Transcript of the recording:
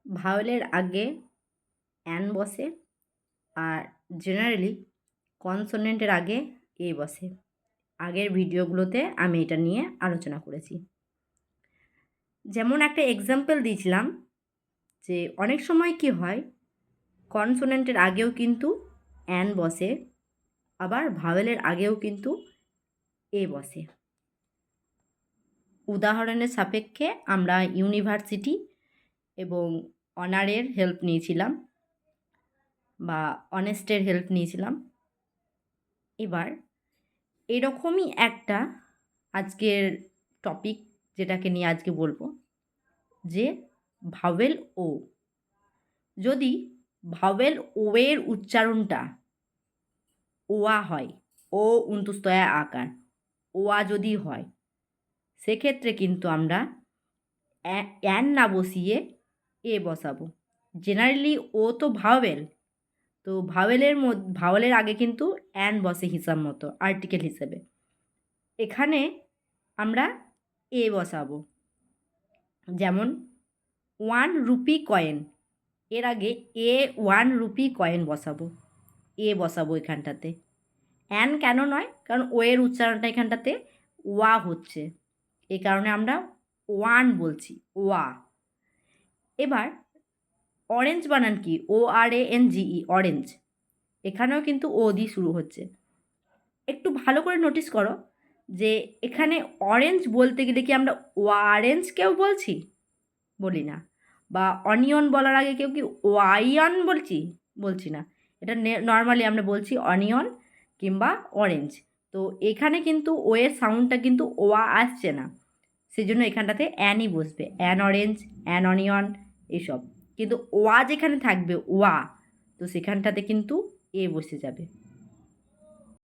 ভাওয়েলের আগে অ্যান বসে are generally কনসোনেন্টের আগে এ বসে। আগের ভিডিওগুলোতে আমি এটা নিয়ে আলোচনা করেছি। যেমন একটা এক্সাম্পল দিয়েছিলাম যে অনেক সময় কী হয়, কনসোনেন্টের আগেও কিন্তু অ্যান বসে, আবার ভাওয়েলের আগেও কিন্তু এ বসে। উদাহরণের সাপেক্ষে আমরা ইউনিভার্সিটি এবং অনারের হেল্প নিয়েছিলাম বা অনেস্টের হেল্প নিয়েছিলাম। এবার এরকমই একটা আজকের টপিক, যেটাকে নিয়ে আজকে বলবো, যে ভাওয়েল ও। যদি ভাওয়েল ও এর উচ্চারণটা ওয়া হয়, ও উন্তুস্তয়া আকার, ওয়া যদি হয়, সেক্ষেত্রে কিন্তু আমরা অ্যান না বসিয়ে এ বসাবো। জেনারেলি ও তো ভাওয়েল, তো ভাওয়েলের আগে কিন্তু অ্যান বসে হিসাব মতো, আর্টিকেল হিসেবে। এখানে আমরা এ বসাবো। যেমন 1 রুপি কয়েন, এর আগে 1 রুপি কয়েন বসাবো, এ বসাবো এখানটাতে। অ্যান কেন নয়? কারণ ও এর উচ্চারণটা এখানটাতে ওয়া হচ্ছে, এই কারণে আমরা ওয়ান বলছি, ওয়া। এবার অরেঞ্জ বানান কি? ORANGE, orange. এখানেও কিন্তু ও দিয়ে শুরু হচ্ছে। একটু ভালো করে নোটিস করো যে এখানে অরেঞ্জ বলতে গেলে কি আমরা ওয়ারেঞ্জ কেউ বলছি? বলি না। বা অনিয়ন বলার আগে কেউ কি ওয়াইয়ন বলছি না। এটা নর্মালি আমরা বলছি অনিয়ন কিংবা অরেঞ্জ। তো এখানে কিন্তু ও এর সাউন্ডটা কিন্তু ওয়া আসছে না, সেজন্য এখানটাতে অ্যানই বসবে। অ্যান অরেঞ্জ, অ্যান অনিয়ন, এসব। কিন্তু ওয়া যেখানে থাকবে, ওয়া, তো সেখানটাতে কিন্তু এ বসে যাবে।